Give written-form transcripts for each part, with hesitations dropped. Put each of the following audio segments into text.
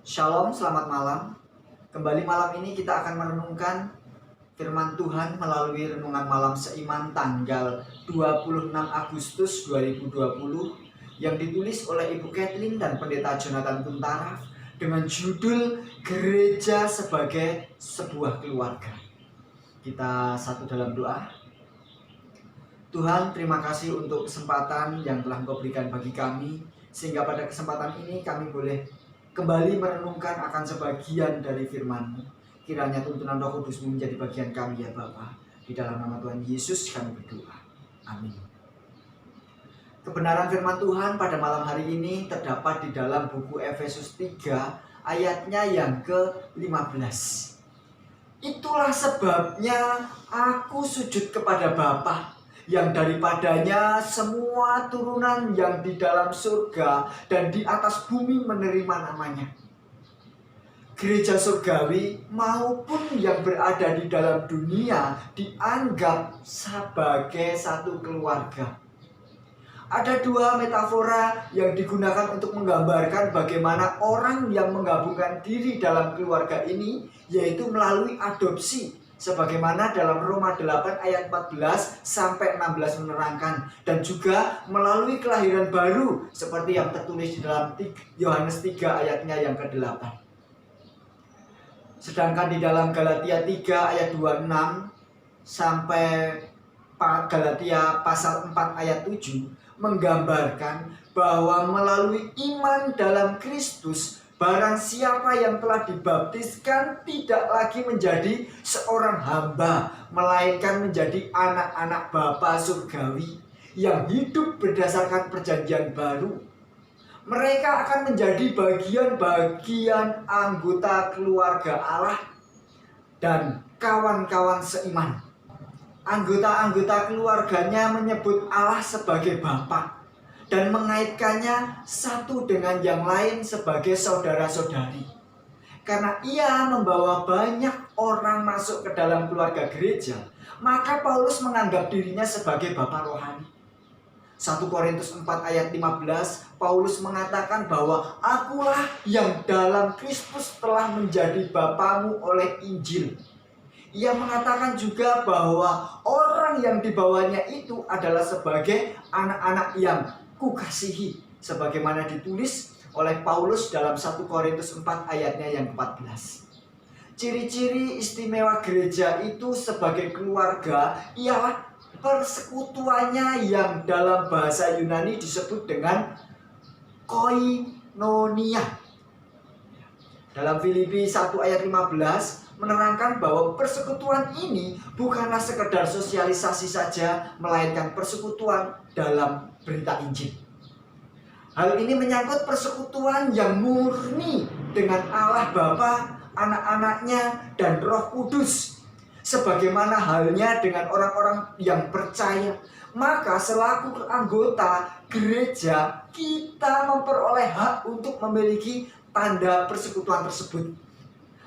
Shalom, selamat malam. Kembali malam ini kita akan merenungkan firman Tuhan melalui renungan malam seiman tanggal 26 Agustus 2020 yang ditulis oleh Ibu Kathleen dan Pendeta Jonathan Kuntaraf dengan judul Gereja sebagai sebuah keluarga. Kita satu dalam doa. Tuhan, terima kasih untuk kesempatan yang telah Engkau berikan bagi kami, sehingga pada kesempatan ini kami boleh kembali merenungkan akan sebagian dari firman-Mu. Kiranya tuntunan Roh Kudus-Mu menjadi bagian kami ya Bapa. Di dalam nama Tuhan Yesus kami berdoa. Amin. Kebenaran firman Tuhan pada malam hari ini terdapat di dalam buku Efesus 3 ayatnya yang ke-15. Itulah sebabnya aku sujud kepada Bapa, yang daripadanya semua turunan yang di dalam surga dan di atas bumi menerima namanya. Gereja surgawi maupun yang berada di dalam dunia dianggap sebagai satu keluarga. Ada dua metafora yang digunakan untuk menggambarkan bagaimana orang yang menggabungkan diri dalam keluarga ini, yaitu melalui adopsi. Sebagaimana dalam Roma 8 ayat 14 sampai 16 menerangkan, dan juga melalui kelahiran baru seperti yang tertulis di dalam Yohanes 3 ayatnya yang ke-8. Sedangkan di dalam Galatia 3 ayat 26 sampai Galatia pasal 4 ayat 7 menggambarkan bahwa melalui iman dalam Kristus, barang siapa yang telah dibaptiskan tidak lagi menjadi seorang hamba, melainkan menjadi anak-anak Bapa surgawi yang hidup berdasarkan perjanjian baru. Mereka akan menjadi bagian-bagian anggota keluarga Allah dan kawan-kawan seiman. Anggota-anggota keluarganya menyebut Allah sebagai Bapa dan mengaitkannya satu dengan yang lain sebagai saudara-saudari. Karena ia membawa banyak orang masuk ke dalam keluarga gereja, maka Paulus menganggap dirinya sebagai bapa rohani. 1 Korintus 4 ayat 15, Paulus mengatakan bahwa akulah yang dalam Kristus telah menjadi bapamu oleh Injil. Ia mengatakan juga bahwa orang yang dibawanya itu adalah sebagai anak-anak yang kukasihi, sebagaimana ditulis oleh Paulus dalam 1 Korintus 4 ayatnya yang ke-14. Ciri-ciri istimewa gereja itu sebagai keluarga ialah persekutuannya yang dalam bahasa Yunani disebut dengan koinonia. Dalam Filipi 1 ayat 15 menerangkan bahwa persekutuan ini bukanlah sekedar sosialisasi saja, melainkan persekutuan dalam berita Injil. Hal ini menyangkut persekutuan yang murni dengan Allah Bapa, anak-anaknya, dan Roh Kudus. Sebagaimana halnya dengan orang-orang yang percaya, maka selaku anggota gereja kita memperoleh hak untuk memiliki tanda persekutuan tersebut.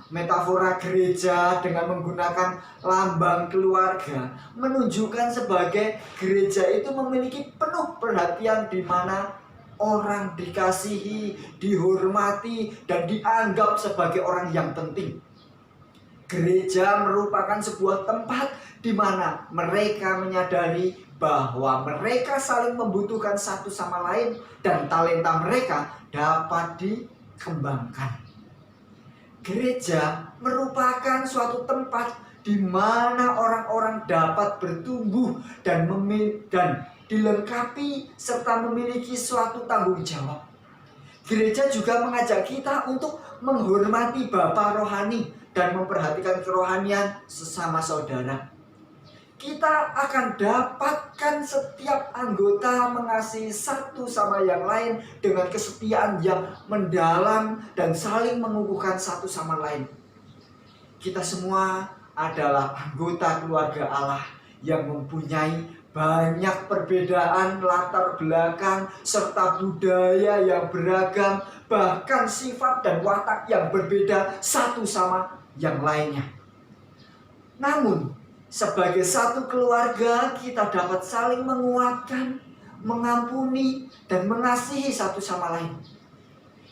Metafora gereja dengan menggunakan lambang keluarga menunjukkan sebagai gereja itu memiliki penuh perhatian di mana orang dikasihi, dihormati, dan dianggap sebagai orang yang penting. Gereja merupakan sebuah tempat di mana mereka menyadari bahwa mereka saling membutuhkan satu sama lain dan talenta mereka dapat dikembangkan. Gereja merupakan suatu tempat di mana orang-orang dapat bertumbuh dan dilengkapi serta memiliki suatu tanggung jawab. Gereja juga mengajak kita untuk menghormati Bapa rohani dan memperhatikan kerohanian sesama saudara. Kita akan dapatkan setiap anggota mengasihi satu sama yang lain dengan kesetiaan yang mendalam dan saling mengukuhkan satu sama lain. Kita semua adalah anggota keluarga Allah yang mempunyai banyak perbedaan latar belakang serta budaya yang beragam, bahkan sifat dan watak yang berbeda satu sama yang lainnya. Namun sebagai satu keluarga, kita dapat saling menguatkan, mengampuni, dan mengasihi satu sama lain.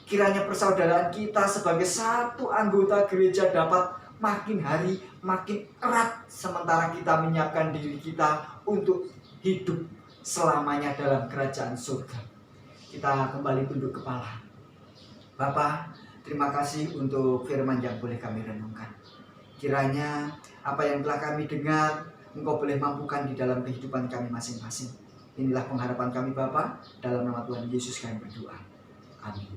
Kiranya persaudaraan kita sebagai satu anggota gereja dapat makin hari makin erat, sementara kita menyiapkan diri kita untuk hidup selamanya dalam kerajaan surga. Kita kembali tunduk kepala. Bapa, terima kasih untuk firman yang boleh kami renungkan. Kiranya apa yang telah kami dengar, Engkau boleh mampukan di dalam kehidupan kami masing-masing. Inilah pengharapan kami Bapa, dalam nama Tuhan Yesus kami berdoa. Amin.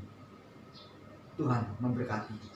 Tuhan memberkati.